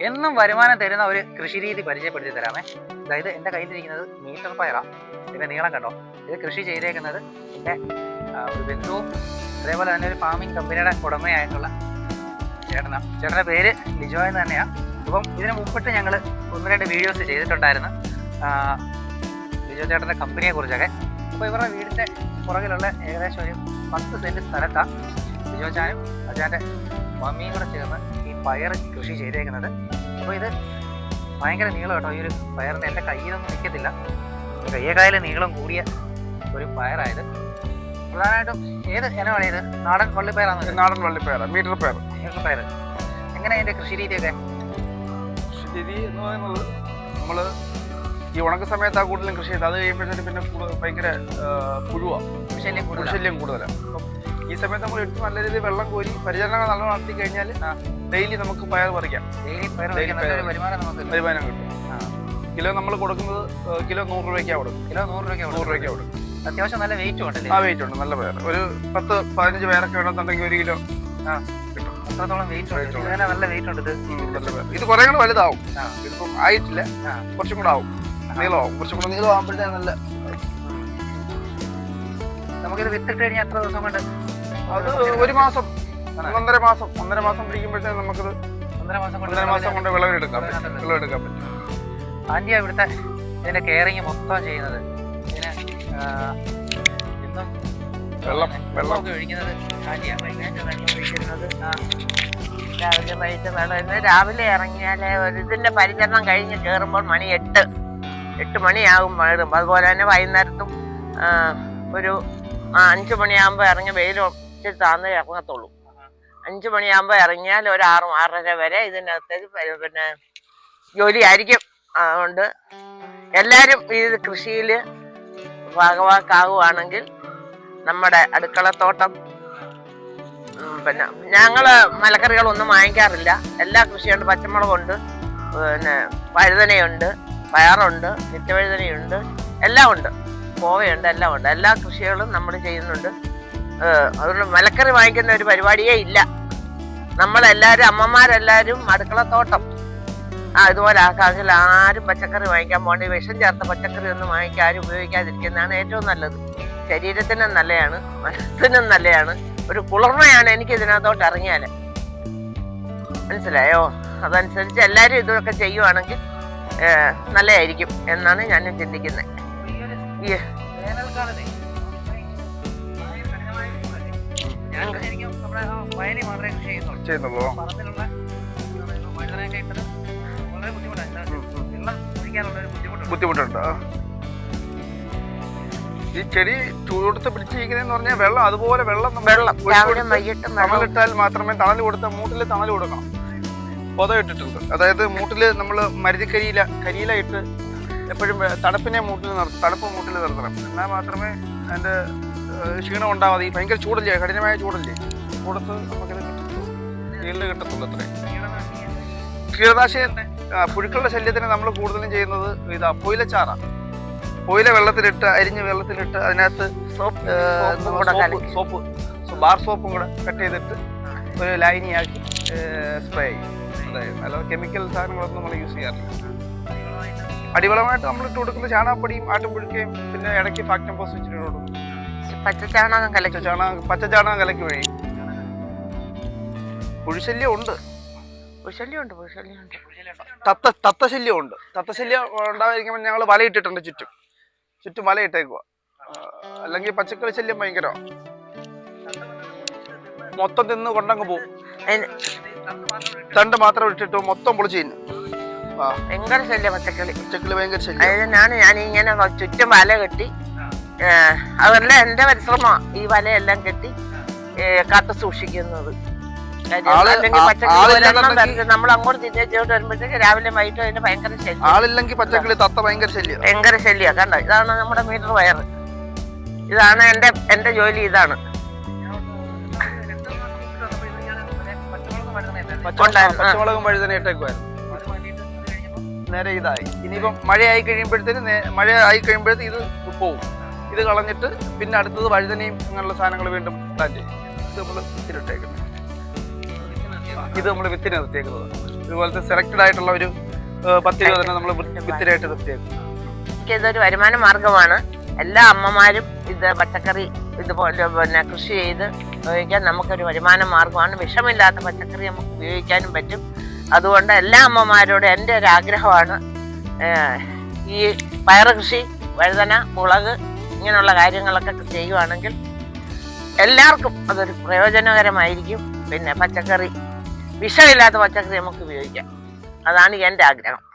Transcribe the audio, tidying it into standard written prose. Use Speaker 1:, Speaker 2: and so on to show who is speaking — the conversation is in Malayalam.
Speaker 1: എന്നും വരുമാനം തരുന്ന ഒരു കൃഷി രീതി പരിചയപ്പെടുത്തി തരാമേ. അതായത് എൻ്റെ കയ്യിലിരിക്കുന്നത് മീറ്റർ പയറാണ്. ഇതിൻ്റെ നീളം കണ്ടോ. ഇത് കൃഷി ചെയ്തേക്കുന്നത് എൻ്റെ ഒരു ബന്ധുവും അതേപോലെ തന്നെ ഒരു ഫാമിംഗ് കമ്പനിയുടെ ഉടമയായിട്ടുള്ള ചേട്ടനാണ്. ചേട്ടൻ്റെ പേര് ലിജോ എന്ന് തന്നെയാണ്. അപ്പം ഇതിന് മുമ്പിട്ട് ഞങ്ങൾ 1-2 വീഡിയോസ് ചെയ്തിട്ടുണ്ടായിരുന്നു ലിജോ ചേട്ടൻ്റെ കമ്പനിയെ കുറിച്ചൊക്കെ. അപ്പോൾ ഇവരുടെ വീടിൻ്റെ പുറകിലുള്ള ഏകദേശം ഒരു 10 സെൻറ്റ് സ്ഥലത്താണ് ലിജോ ചാനും അജാൻ്റെ മമ്മിയും കൂടെ ചേർന്ന് ഈ പയർ കൃഷി ചെയ്തേക്കുന്നത്. അപ്പോൾ ഇത് ഭയങ്കര നീളം കേട്ടോ. ഈ ഒരു പയറിന് എൻ്റെ കയ്യിലൊന്നും നിൽക്കത്തില്ല. കയ്യേക്കായാൽ നീളം കൂടിയ ഒരു പയറായത്. പ്രധാനമായിട്ടും ഏത് ഇനമാണ് ഇത്? നാടൻ വള്ളിപ്പയറാണ്.
Speaker 2: നാടൻ വള്ളിപ്പയർ, മീറ്റർ പയർ.
Speaker 1: മീറ്റർ പയർ. എങ്ങനെ അതിൻ്റെ കൃഷി രീതിയൊക്കെ?
Speaker 2: കൃഷി രീതി എന്ന് പറയുന്നത് നമ്മൾ ഈ ഉണക്ക സമയത്താണ് കൂടുതലും കൃഷി ചെയ്തത്. അത് കഴിയുമ്പോഴത്തേക്കും പിന്നെ ഭയങ്കര പുഴുശല്യം കൂടുതലാണ്. അപ്പം ഈ സമയത്ത് നമ്മൾ എടുത്ത് നല്ല രീതിയിൽ വെള്ളം കോരി പരിചരണങ്ങൾ നല്ലോണം നടത്തി കഴിഞ്ഞാൽ ഡെയിലി നമുക്ക് പയർ പറിക്കാം. വരുമാനം കിട്ടും. കിലോ നമ്മൾ കൊടുക്കുന്നത് കിലോ 100 രൂപയ്ക്കാണ് കൊടുക്കും.
Speaker 1: കിലോ 100 രൂപയ്ക്ക് കൊടുക്കും. അത്യാവശ്യം നല്ല വെയിറ്റ് ഉണ്ടല്ലേ?
Speaker 2: വെയിറ്റ് ഉണ്ട്. നല്ല പയർ ഒരു 10-15 പേരൊക്കെ വേണമെന്നുണ്ടെങ്കിൽ 1 കിലോ കിട്ടും.
Speaker 1: അത്രത്തോളം വെയിറ്റ് ഉണ്ട്. നല്ല വെയിറ്റ് ഉണ്ട്.
Speaker 2: നല്ല പയർ. ഇത് കുറേ കൂടെ വലുതാവും. ഇതിപ്പം ആയിട്ടില്ല, കുറച്ചും കൂടെ ആവും. നീളമാവും. കുറച്ചും കൂടെ നീളം ആകുമ്പോഴത്തേക്ക് നല്ല.
Speaker 1: നമുക്കിത് വിത്തിട്ട് കഴിഞ്ഞാൽ എത്ര ദിവസം കൊണ്ട്?
Speaker 2: അത് 1 മാസം, 1.5 മാസം പിടിക്കുമ്പോഴത്തേക്ക് നമുക്കത് 1.5 മാസം കൊണ്ട് വിളവെടുക്കാൻ പറ്റും.
Speaker 1: ആൻറ്റിയാ ഇവിടുത്തെ ഇതിന്റെ കെയറിങ് മൊത്തം ചെയ്യുന്നത്. ഇതിന് ഇന്നും വെള്ളമൊക്കെ ഒഴിക്കുന്നത് ആൻറ്റിയാണ്. വെള്ളം ഒഴിക്കുന്നത്
Speaker 3: രാവിലെ വൈകിട്ട് വെള്ളം. രാവിലെ ഇറങ്ങിയാൽ ഇതിന്റെ പരിചരണം കഴിഞ്ഞ് കയറുമ്പോൾ മണി 8 മണിയാകും മഴയും. അതുപോലെ തന്നെ വൈകുന്നേരത്തും ഒരു 5 മണിയാകുമ്പോൾ ഇറങ്ങി വെയിൽ ഇച്ചിരി താന്നേ ഇറങ്ങത്തുള്ളൂ. 5 മണിയാകുമ്പോൾ ഇറങ്ങിയാൽ ഒരു 6-6:30 വരെ ഇതിനകത്തേക്ക് പിന്നെ ജോലിയായിരിക്കും. അതുകൊണ്ട് എല്ലാവരും ഈ കൃഷിയിൽ ഭാഗവാക്കാവുകയാണെങ്കിൽ നമ്മുടെ അടുക്കളത്തോട്ടം. പിന്നെ ഞങ്ങള് മലക്കറികളൊന്നും വാങ്ങിക്കാറില്ല. എല്ലാ കൃഷിയുണ്ട്. പച്ചമുളകുണ്ട്, പിന്നെ വഴുതനയുണ്ട്, പയറുണ്ട്, നിത്യവഴുതനയുണ്ട്, എല്ലാം ഉണ്ട്. കോവയുണ്ട്, എല്ലാം ഉണ്ട്. എല്ലാ കൃഷികളും നമ്മൾ ചെയ്യുന്നുണ്ട്. അതുകൊണ്ട് മലക്കറി വാങ്ങിക്കുന്ന ഒരു പരിപാടിയേ ഇല്ല. നമ്മളെല്ലാവരും അമ്മമാരെല്ലാവരും അടുക്കളത്തോട്ടം ഇതുപോലെ ആക്കാമെങ്കിൽ ആരും പച്ചക്കറി വാങ്ങിക്കാൻ പോകേണ്ട. വിഷം ചേർത്ത പച്ചക്കറി ഒന്നും വാങ്ങിക്കാൻ ആരും ഉപയോഗിക്കാതിരിക്കുന്നതാണ് ഏറ്റവും നല്ലത്. ശരീരത്തിനും നല്ലതാണ്, മനസ്സിനും നല്ലതാണ്. ഒരു കുളിർമയാണ് എനിക്ക് ഇതിനകത്തോട്ട് ഇറങ്ങിയാൽ. മനസ്സിലായോ? അതനുസരിച്ച് എല്ലാവരും ഇതൊക്കെ ചെയ്യുവാണെങ്കിൽ നല്ലതായിരിക്കും എന്നാണ് ഞാൻ ചിന്തിക്കുന്നത്.
Speaker 2: ബുദ്ധിമുട്ടുണ്ട്. ഈ ചെടി ചൂടത്ത് പിടിച്ചിരിക്കുന്നതെന്ന് പറഞ്ഞാൽ വെള്ളം അതുപോലെ വെള്ളം തണലിട്ടാൽ മാത്രമേ തണൽ കൊടുത്ത മൂട്ടിൽ തണൽ കൊടുക്കണം. പൊത ഇട്ടിട്ടുണ്ട്. അതായത് മൂട്ടിൽ നമ്മൾ കരിയില ഇട്ട് എപ്പോഴും തണുപ്പ് മൂട്ടിൽ നിർത്തണം. എന്നാൽ മാത്രമേ അതിൻ്റെ ക്ഷീണം ഉണ്ടാവാതെ. ഈ ഭയങ്കര ചൂടല്ലേ, കഠിനമായ ചൂടല്ലേ, ചൂടത്ത് നമുക്കിത് കിട്ടത്തുള്ളൂ. അത്രയും കീടനാശിനി പുഴുക്കളുടെ ശല്യത്തിന് നമ്മൾ കൂടുതലും ചെയ്യുന്നത് പുയിലച്ചാറാണ്. പുയില വെള്ളത്തിലിട്ട് അരിഞ്ഞ് വെള്ളത്തിലിട്ട് അതിനകത്ത് ബാർ സോപ്പും കൂടെ കട്ട് ചെയ്തിട്ട് ഒരു ലൈനിയാക്കി സ്പ്രേ ചെയ്യും. അതായത് അല്ലാതെ കെമിക്കൽ സാധനങ്ങളൊന്നും നമ്മൾ യൂസ് ചെയ്യാറില്ല. അടിവളമായിട്ട് നമ്മൾ ഇട്ട് കൊടുക്കുന്ന ചാണകപ്പൊടിയും ആട്ടുംപുഴുക്കയും പിന്നെ ഇടയ്ക്ക് ഫാക്ടം പോസ്റ്റ് വെച്ചിട്ട് കൊടുക്കും.
Speaker 3: പച്ചച്ചാണകം
Speaker 2: കലക്കി വഴി. പുഴുശല്യം ഉണ്ട്. തത്തശല്യം ഉണ്ട്. തത്തശല്യം ഉണ്ടായിരിക്കുമ്പോൾ ഞങ്ങൾ വലയിട്ടിട്ടുണ്ട്. ചുറ്റും വലയിട്ടേക്കുക. അല്ലെങ്കിൽ പച്ചക്കറി ശല്യം ഭയങ്കരമാണ്. മൊത്തം തിന്ന് കൊണ്ടങ്ങ് പോകും. തണ്ട് മാത്രം ഇട്ടിട്ട് മൊത്തം പൊളിച്ച് തിന്നു.
Speaker 3: ഭയങ്കര ശല്യം പച്ചക്കറി
Speaker 2: ഭയങ്കര ശല്യം.
Speaker 3: ഞാനിങ്ങനെ ചുറ്റും വല കെട്ടി, അതല്ല എന്റെ പരിശ്രമം, ഈ വലയെല്ലാം കെട്ടി കാത്തു സൂക്ഷിക്കുന്നത്. നമ്മൾ അങ്ങോട്ട് തിരിച്ചോട്ട് വരുമ്പോഴത്തേക്ക് രാവിലെ വൈകിട്ട് അതിന് ഭയങ്കര ശല്യം.
Speaker 2: ആളില്ലെങ്കിൽ പച്ചക്കറി തത്ത ഭയങ്കര
Speaker 3: ശല്യം. കണ്ടോ, ഇതാണ് നമ്മുടെ മീറ്റർ പയർ. ഇതാണ് എന്റെ ജോലി. ഇതാണ്
Speaker 2: പച്ചമുളകും വഴുതന ഇട്ടേക്കുമായിരുന്നു. നേരെ ഇതായി. ഇനിയിപ്പം മഴ ആയി കഴിയുമ്പോഴത്തേക്ക് ഇത് പോവും. ഇത് കളഞ്ഞിട്ട് പിന്നെ അടുത്തത് വഴുതനയും അങ്ങനെയുള്ള സാധനങ്ങൾ വീണ്ടും പ്ലാൻ ചെയ്യും. ഇത് നമ്മൾ വിത്തിനിട്ടേക്കുന്നത്. ഇത് നമ്മൾ വിത്തിന് നിർത്തിയേക്കുന്നത്. ഇതുപോലത്തെ സെലക്റ്റഡ് ആയിട്ടുള്ള ഒരു 10-20 തന്നെ നമ്മൾ വിത്തിനായിട്ട് നിർത്തിയേക്കും.
Speaker 3: ഇതൊരു വരുമാന മാർഗമാണ്. എല്ലാ അമ്മമാരും ഇത് പച്ചക്കറി ഇതുപോലെ പിന്നെ കൃഷി ചെയ്ത് ഉപയോഗിക്കാൻ നമുക്കൊരു വരുമാന മാർഗമാണ്. വിഷമില്ലാത്ത പച്ചക്കറി നമുക്ക് ഉപയോഗിക്കാനും പറ്റും. അതുകൊണ്ട് എല്ലാ അമ്മമാരോടും എൻ്റെ ഒരു ആഗ്രഹമാണ് ഈ പയറ് കൃഷി, വഴുതന, മുളക് ഇങ്ങനെയുള്ള കാര്യങ്ങളൊക്കെ ചെയ്യുവാണെങ്കിൽ എല്ലാവർക്കും അതൊരു പ്രയോജനകരമായിരിക്കും. പിന്നെ പച്ചക്കറി, വിഷമില്ലാത്ത പച്ചക്കറി നമുക്ക് ഉപയോഗിക്കാം. അതാണ് എൻ്റെ ആഗ്രഹം.